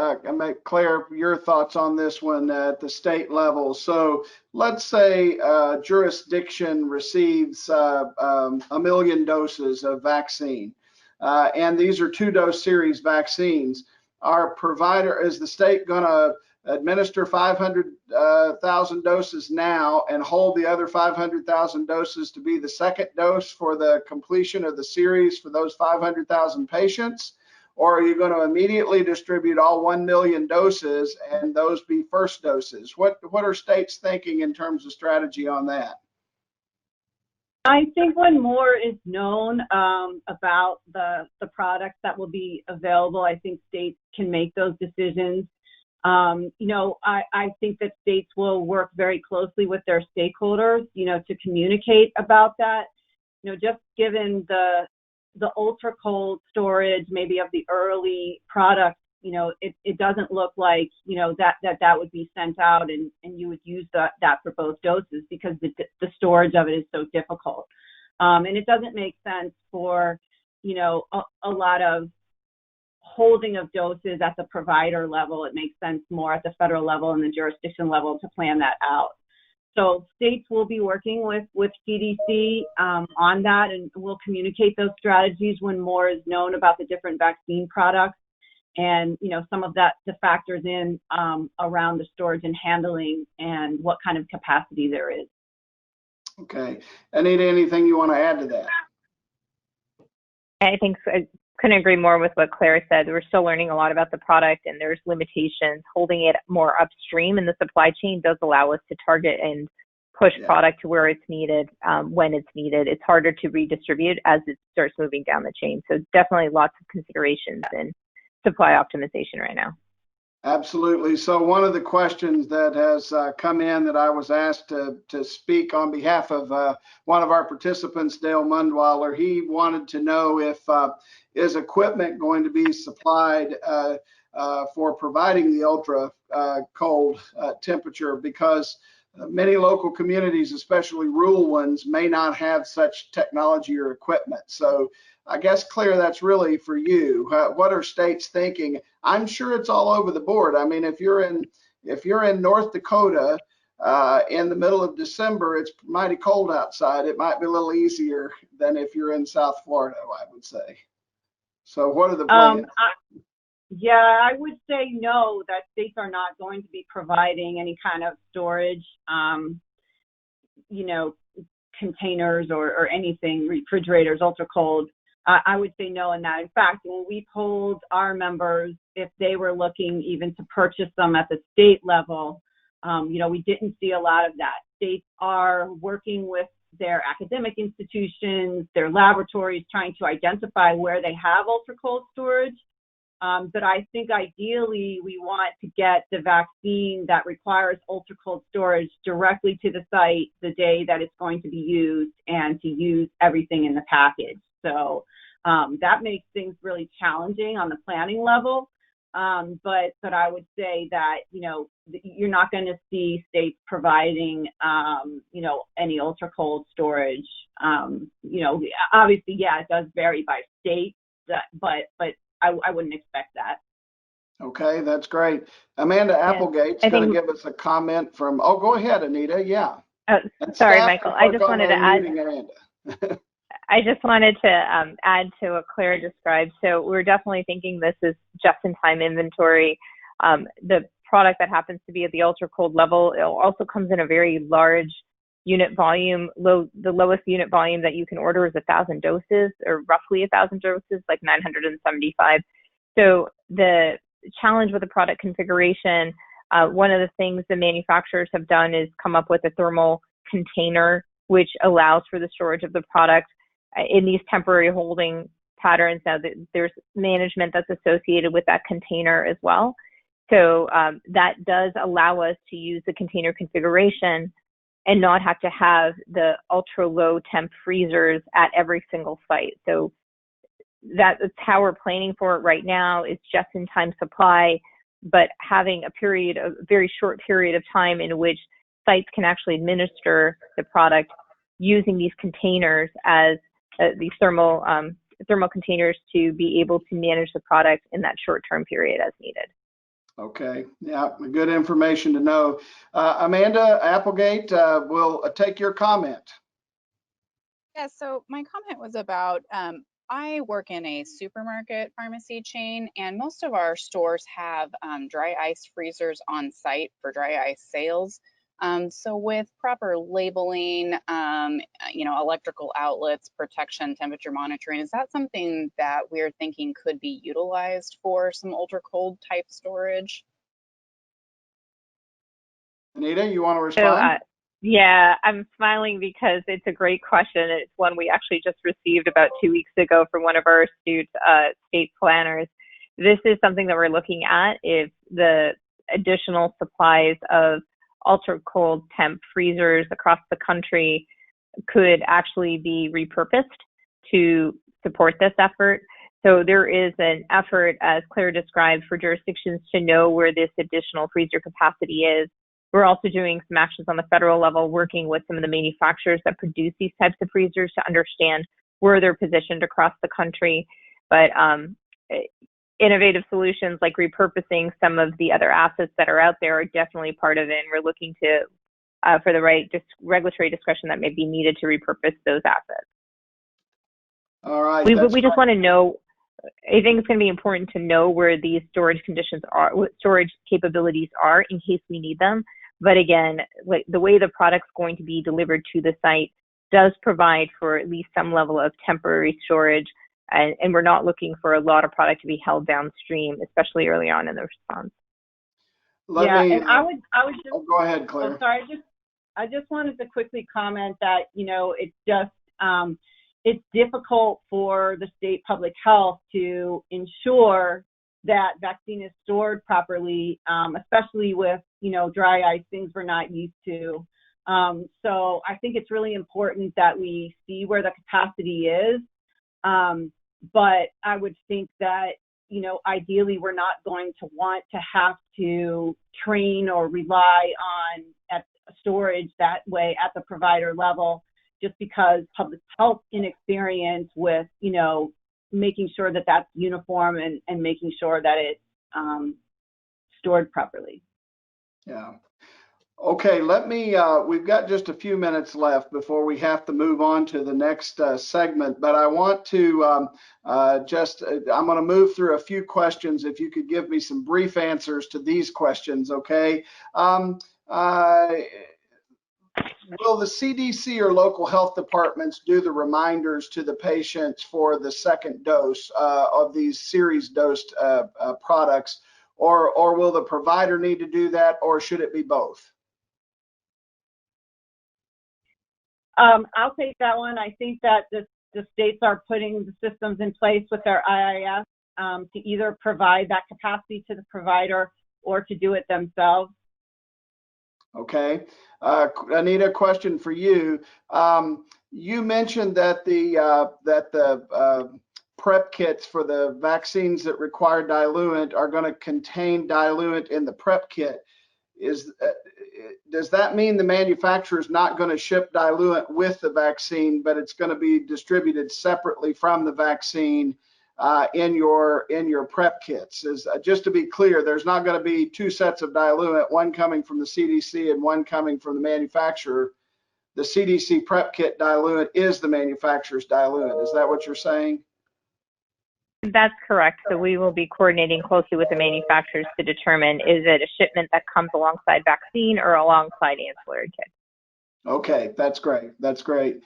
Claire, your thoughts on this one at the state level. So let's say a jurisdiction receives 1 million doses of vaccine, and these are 2-dose series vaccines. Our provider, is the state going to administer 500,000 doses now and hold the other 500,000 doses to be the second dose for the completion of the series for those 500,000 patients? Or are you going to immediately distribute all 1 million doses and those be first doses? What are states thinking in terms of strategy on that? I think when more is known about the products that will be available, I think states can make those decisions. I think that states will work very closely with their stakeholders, to communicate about that. Just given the ultra cold storage, maybe of the early product, it doesn't look like, that would be sent out and you would use that for both doses because the storage of it is so difficult. And it doesn't make sense for, a lot of holding of doses at the provider level. It makes sense more at the federal level and the jurisdiction level to plan that out. So states will be working with CDC on that, and we'll communicate those strategies when more is known about the different vaccine products and, some of that, the factors in around the storage and handling and what kind of capacity there is. Okay. Anita, anything you want to add to that? I think I couldn't agree more with what Claire said. We're still learning a lot about the product, and there's limitations. Holding it more upstream in the supply chain does allow us to target and push product to where it's needed when it's needed. It's harder to redistribute as it starts moving down the chain. So definitely lots of considerations in supply optimization right now. Absolutely. So one of the questions that has come in that I was asked to speak on behalf of one of our participants, Dale Mundwaller, he wanted to know if is equipment going to be supplied for providing the ultra cold temperature, because many local communities, especially rural ones, may not have such technology or equipment. So I guess, Claire, that's really for you. What are states thinking? I'm sure it's all over the board. I mean, if you're in North Dakota in the middle of December, it's mighty cold outside. It might be a little easier than if you're in South Florida, I would say. So what are the plans? I would say no, that states are not going to be providing any kind of storage, containers or anything, refrigerators, ultra cold. I would say no in that. In fact, when we polled our members if they were looking even to purchase them at the state level, we didn't see a lot of that. States are working with their academic institutions, their laboratories, trying to identify where they have ultra cold storage. But I think ideally we want to get the vaccine that requires ultra cold storage directly to the site the day that it's going to be used, and to use everything in the package. So that makes things really challenging on the planning level. But I would say that, you're not going to see states providing, any ultra cold storage. Obviously, it does vary by state, but I wouldn't expect that. Okay, that's great. Amanda Applegate's going to give us a comment from, go ahead, Anita. Yeah. Sorry, Michael. I just wanted to add. I just wanted to add to what Claire described. So we're definitely thinking this is just-in-time inventory. The product that happens to be at the ultra-cold level, it also comes in a very large unit volume. The lowest unit volume that you can order is 1,000 doses, or roughly 1,000 doses, like 975. So the challenge with the product configuration, one of the things the manufacturers have done is come up with a thermal container, which allows for the storage of the product in these temporary holding patterns. Now, there's management that's associated with that container as well. So that does allow us to use the container configuration and not have to have the ultra low temp freezers at every single site. So that's how we're planning for it right now, is just in time supply, but having a very short period of time in which sites can actually administer the product using these containers as these thermal containers to be able to manage the product in that short-term period as needed. Okay, yeah, good information to know. Amanda Applegate, will take your comment. Yeah, so my comment was about, I work in a supermarket pharmacy chain, and most of our stores have dry ice freezers on site for dry ice sales. So with proper labeling, electrical outlets, protection, temperature monitoring, is that something that we're thinking could be utilized for some ultra cold type storage? Anita, you want to respond? Yeah, I'm smiling because it's a great question. It's one we actually just received about 2 weeks ago from one of our astute state planners. This is something that we're looking at, if the additional supplies of ultra cold temp freezers across the country could actually be repurposed to support this effort. So there is an effort, as Claire described, for jurisdictions to know where this additional freezer capacity is. We're also doing some actions on the federal level, working with some of the manufacturers that produce these types of freezers to understand further positioned across the country. But innovative solutions like repurposing some of the other assets that are out there are definitely part of it. And we're looking to for the right regulatory discretion that may be needed to repurpose those assets. All right. We just want to know. I think it's going to be important to know where these storage conditions are, what storage capabilities are, in case we need them. But again, the way the product's going to be delivered to the site does provide for at least some level of temporary storage, and we're not looking for a lot of product to be held downstream, especially early on in the response. And I would just go ahead, Claire. Oh, sorry, I just wanted to quickly comment that, you know, it's just it's difficult for the state public health to ensure that vaccine is stored properly, especially with, you know, dry ice, things we're not used to. So I think it's really important that we see where the capacity is. But I would think that, you know, ideally we're not going to want to have to train or rely on storage that way at the provider level, just because public health inexperience with, you know, making sure that that's uniform and making sure that it's stored properly. Yeah. Okay, let me, we've got just a few minutes left before we have to move on to the next segment, but I want to I'm going to move through a few questions. If you could give me some brief answers to these questions, okay? Will the CDC or local health departments do the reminders to the patients for the second dose of these series dosed products, or will the provider need to do that, or should it be both? I'll take that one. I think that the states are putting the systems in place with their IIS to either provide that capacity to the provider or to do it themselves. Okay. Anita, question for you. You mentioned that the prep kits for the vaccines that require diluent are going to contain diluent in the prep kit. Does that mean the manufacturer is not going to ship diluent with the vaccine, but it's going to be distributed separately from the vaccine in your prep kits? Just to be clear, there's not going to be two sets of diluent, one coming from the CDC and one coming from the manufacturer. The CDC prep kit diluent is the manufacturer's diluent. Is that what you're saying? That's correct. So we will be coordinating closely with the manufacturers to determine, is it a shipment that comes alongside vaccine or alongside ancillary kits? Okay, that's great. That's great.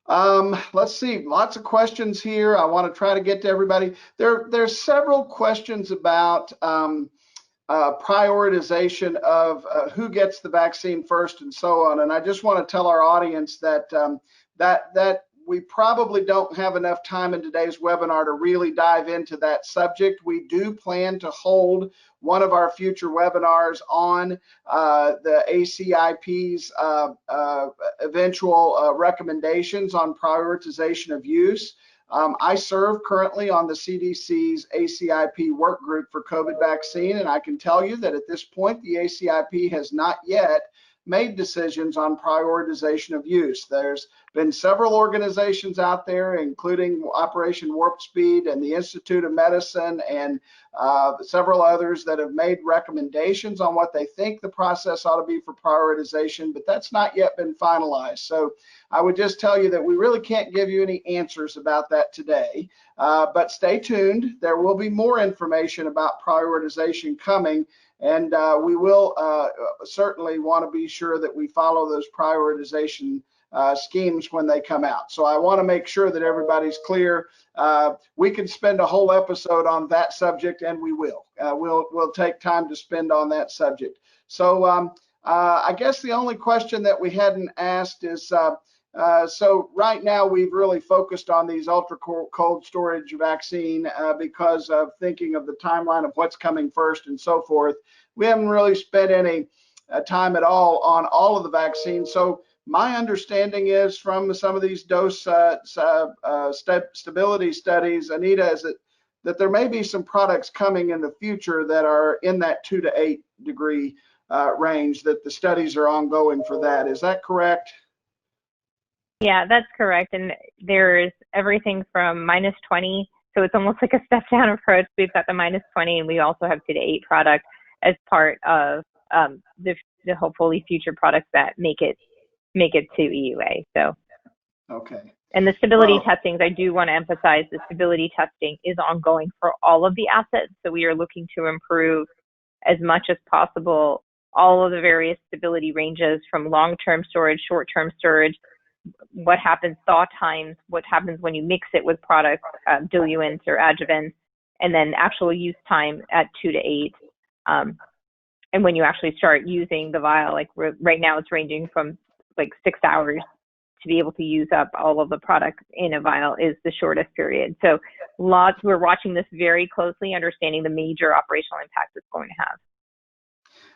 Let's see, lots of questions here. I want to try to get to everybody. There's several questions about prioritization of who gets the vaccine first and so on. And I just want to tell our audience that that we probably don't have enough time in today's webinar to really dive into that subject. We do plan to hold one of our future webinars on the ACIP's eventual recommendations on prioritization of use. I serve currently on the CDC's ACIP work group for COVID vaccine, and I can tell you that at this point, the ACIP has not yet made decisions on prioritization of use. There's been several organizations out there, including Operation Warp Speed and the Institute of Medicine and several others, that have made recommendations on what they think the process ought to be for prioritization, but that's not yet been finalized. So I would just tell you that we really can't give you any answers about that today, but stay tuned. There will be more information about prioritization coming, and we will certainly want to be sure that we follow those prioritization schemes when they come out. So I want to make sure that everybody's clear. We could spend a whole episode on that subject, and we will. We'll take time to spend on that subject. So I guess the only question that we hadn't asked is, so right now we've really focused on these ultra cold storage vaccine because of thinking of the timeline of what's coming first and so forth. We haven't really spent any time at all on all of the vaccines. So my understanding is from some of these dose stability studies, Anita, is that there may be some products coming in the future that are in that 2 to 8 degree range, that the studies are ongoing for that. Is that correct? Yeah, that's correct. And there's everything from -20, so it's almost like a step down approach. We've got the -20, and we also have 2 to 8 product as part of the hopefully future products that make it to EUA. So. Okay. And the stability testings, I do want to emphasize the stability testing is ongoing for all of the assets. So we are looking to improve as much as possible all of the various stability ranges from long-term storage, short-term storage, what happens thaw times, what happens when you mix it with products, diluents or adjuvants, and then actual use time at 2 to 8. And when you actually start using the vial, like right now it's ranging from like 6 hours to be able to use up all of the products in a vial is the shortest period. So we're watching this very closely, understanding the major operational impact it's going to have.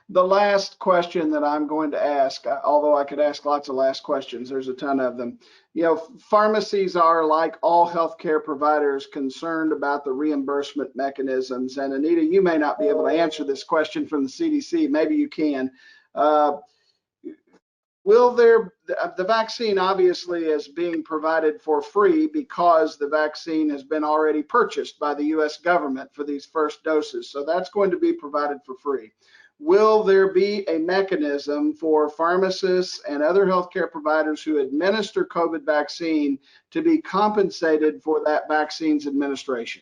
The last question that I'm going to ask, although I could ask lots of last questions, there's a ton of them. You know, pharmacies are, like all healthcare providers, concerned about the reimbursement mechanisms. And Anita, you may not be able to answer this question from the CDC. Maybe you can. The vaccine obviously is being provided for free because the vaccine has been already purchased by the US government for these first doses. So that's going to be provided for free. Will there be a mechanism for pharmacists and other healthcare providers who administer COVID vaccine to be compensated for that vaccine's administration?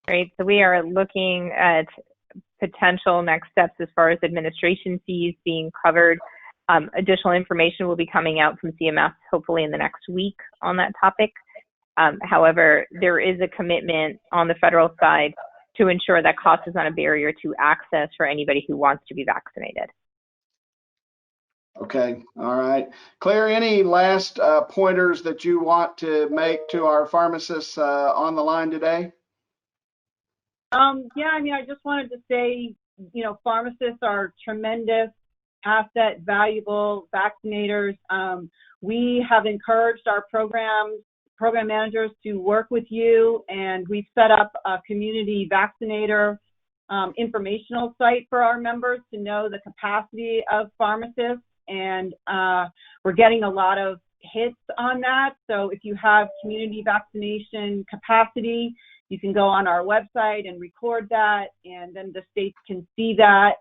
Right, so we are looking at potential next steps as far as administration fees being covered. Additional information will be coming out from CMS hopefully in the next week on that topic. However, there is a commitment on the federal side to ensure that cost is not a barrier to access for anybody who wants to be vaccinated. Okay, all right. Claire, any last pointers that you want to make to our pharmacists on the line today? Yeah, I mean, I just wanted to say, you know, pharmacists are tremendous asset, valuable vaccinators. We have encouraged our program managers to work with you, and we've set up a community vaccinator informational site for our members to know the capacity of pharmacists, and we're getting a lot of hits on that. So if you have community vaccination capacity, you can go on our website and record that, and then the states can see that.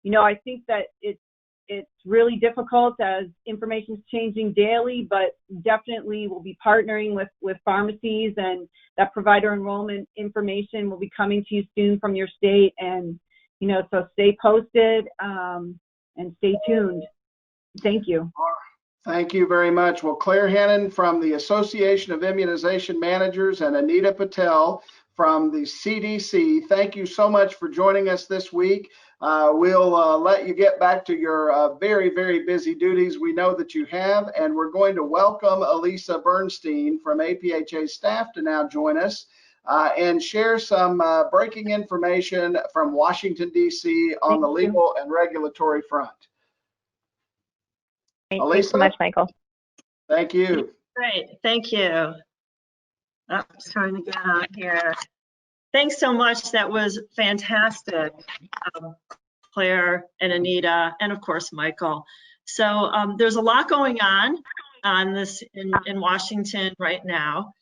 You know, I think that it's really difficult as information is changing daily, but definitely we'll be partnering with pharmacies, and that provider enrollment information will be coming to you soon from your state. And, you know, so stay posted and stay tuned. Thank you. Thank you very much. Well, Claire Hinnon from the Association of Immunization Managers and Anita Patel from the CDC, thank you so much for joining us this week. We'll let you get back to your very, very busy duties we know that you have, and we're going to welcome Elisa Bernstein from APhA staff to now join us and share some breaking information from Washington, D.C. on the legal and regulatory front. Thank you so much, Michael. Thank you. Great, thank you. I'm trying to get on here. Thanks so much. That was fantastic, Claire and Anita, and of course, Michael. So there's a lot going on this in Washington right now.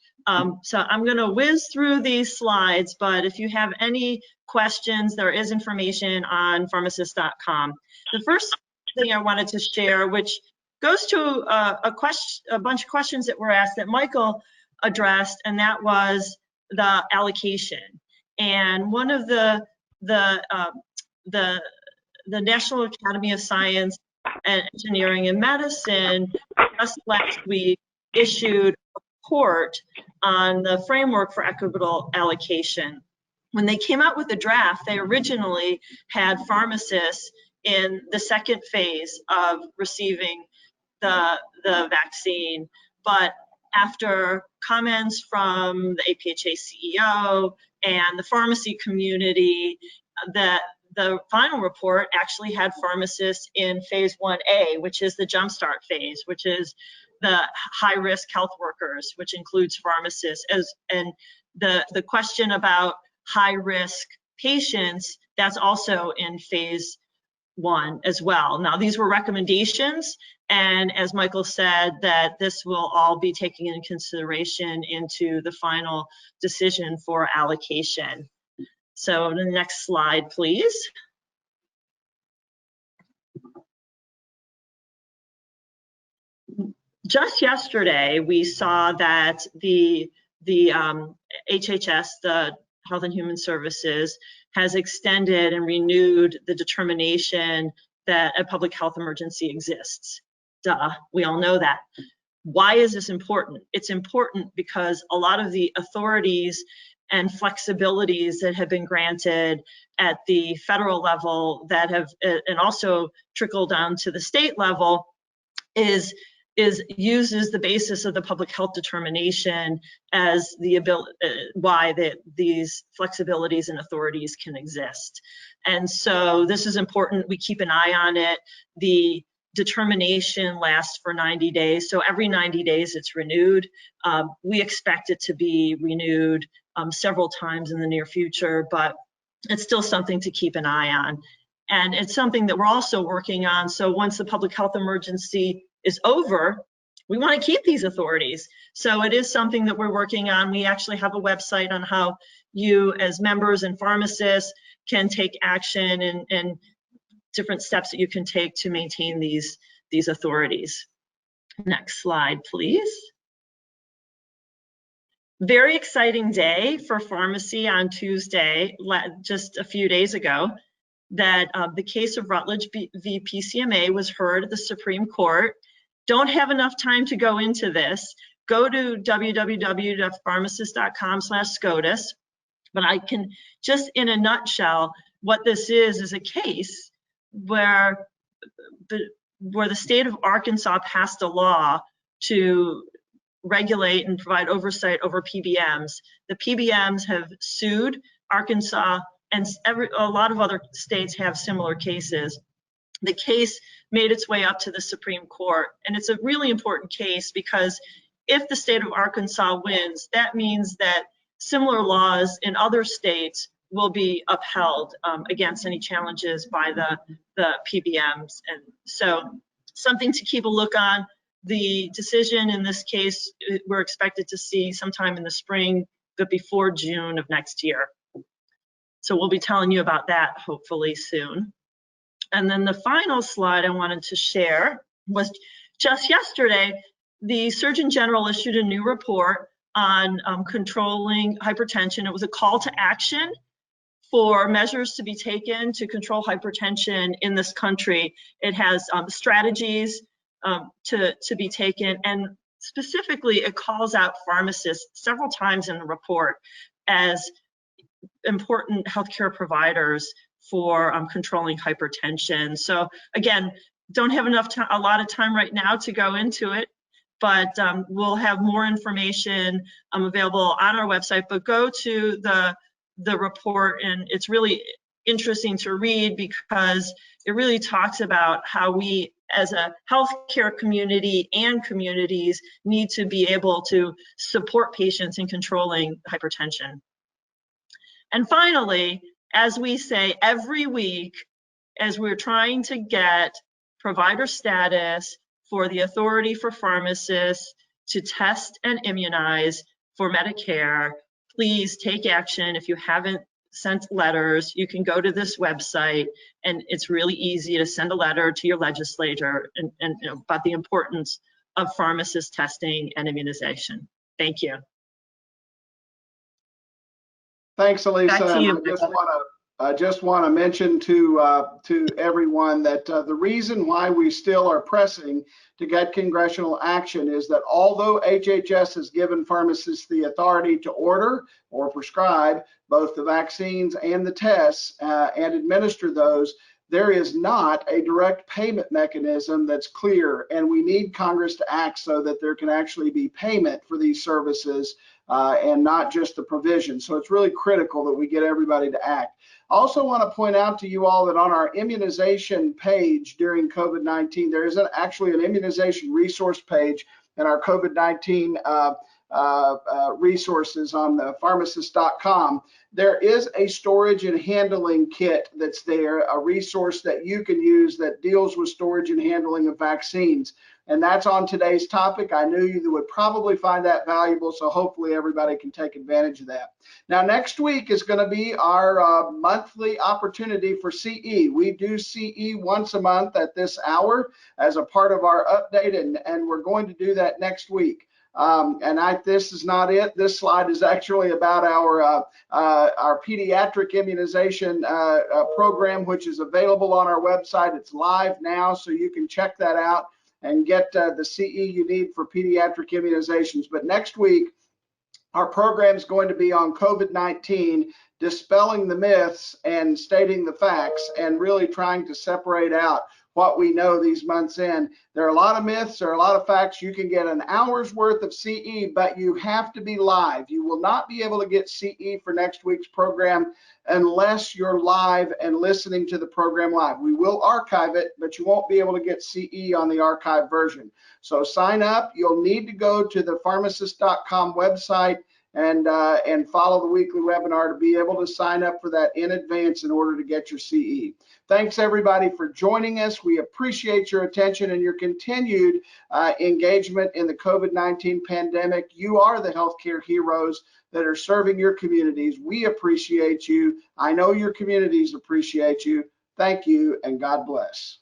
So I'm going to whiz through these slides, but if you have any questions, there is information on pharmacist.com. The first thing I wanted to share, which goes to a bunch of questions that were asked that Michael addressed, and that was the allocation. And one of the National Academy of Science and Engineering and Medicine just last week issued a report on the framework for equitable allocation. When they came out with the draft, they originally had pharmacists in the second phase of receiving the vaccine, but after comments from the APhA CEO and the pharmacy community, that the final report actually had pharmacists in phase 1A, which is the jumpstart phase, which is the high-risk health workers, which includes pharmacists. And the question about high-risk patients, that's also in phase 1 as well. Now, these were recommendations, And as Michael said, that this will all be taken into consideration into the final decision for allocation. So the next slide, please. Just yesterday, we saw that the HHS, the Health and Human Services, has extended and renewed the determination that a public health emergency exists. Duh, we all know that. Why is this important? It's important because a lot of the authorities and flexibilities that have been granted at the federal level that have, and also trickled down to the state level, uses the basis of the public health determination as the ability why these flexibilities and authorities can exist. And so this is important. We keep an eye on it. The determination lasts for 90 days. So every 90 days it's renewed. We expect it to be renewed several times in the near future, but it's still something to keep an eye on. And it's something that we're also working on. So once the public health emergency is over, we want to keep these authorities. So it is something that we're working on. We actually have a website on how you as members and pharmacists can take action and different steps that you can take to maintain these authorities. Next slide, please. Very exciting day for pharmacy on Tuesday, just a few days ago, that the case of Rutledge v. PCMA was heard at the Supreme Court. Don't have enough time to go into this. Go to www.pharmacist.com/SCOTUS. But I can just in a nutshell, what this is a case where the state of Arkansas passed a law to regulate and provide oversight over PBMs. The PBMs have sued Arkansas, and a lot of other states have similar cases. The case made its way up to the Supreme Court, and it's a really important case because if the state of Arkansas wins, that means that similar laws in other states will be upheld against any challenges by the PBMs. And so something to keep a look on. The decision in this case, we're expected to see sometime in the spring, but before June of next year. So we'll be telling you about that hopefully soon. And then the final slide I wanted to share was just yesterday, the Surgeon General issued a new report on controlling hypertension. It was a call to action for measures to be taken to control hypertension in this country. It has strategies to be taken, and specifically it calls out pharmacists several times in the report as important healthcare providers for controlling hypertension. So again, don't have a lot of time right now to go into it, but we'll have more information available on our website. But go to the report, and it's really interesting to read because it really talks about how we as a healthcare community and communities need to be able to support patients in controlling hypertension. And finally, as we say every week, as we're trying to get provider status for the authority for pharmacists to test and immunize for Medicare, please take action. If you haven't sent letters, you can go to this website, and it's really easy to send a letter to your legislator and about the importance of pharmacist testing and immunization. Thank you. Thanks, Elisa. Back to you. I just want to mention to everyone that the reason why we still are pressing to get congressional action is that although HHS has given pharmacists the authority to order or prescribe both the vaccines and the tests and administer those, there is not a direct payment mechanism that's clear, and we need Congress to act so that there can actually be payment for these services and not just the provision. So it's really critical that we get everybody to act. I also want to point out to you all that on our immunization page during COVID-19, there is actually an immunization resource page in our COVID-19 resources on the pharmacist.com. There is a storage and handling kit that's there, a resource that you can use that deals with storage and handling of vaccines. And that's on today's topic. I knew you would probably find that valuable, so hopefully everybody can take advantage of that. Now, next week is going to be our monthly opportunity for CE. We do CE once a month at this hour as a part of our update, and we're going to do that next week. This is not it. This slide is actually about our pediatric immunization program, which is available on our website. It's live now, so you can check that out and get the CE you need for pediatric immunizations. But next week, our program is going to be on COVID-19, dispelling the myths and stating the facts, and really trying to separate out what we know these months in. There are a lot of myths, there are a lot of facts. You can get an hour's worth of CE, but you have to be live. You will not be able to get CE for next week's program unless you're live and listening to the program live. We will archive it, but you won't be able to get CE on the archive version. So sign up. You'll need to go to the pharmacist.com website and follow the weekly webinar to be able to sign up for that in advance in order to get your CE. Thanks everybody for joining us. We appreciate your attention and your continued engagement in the COVID-19 pandemic. You are the healthcare heroes that are serving your communities. We appreciate you. I know your communities appreciate you. Thank you, and God bless.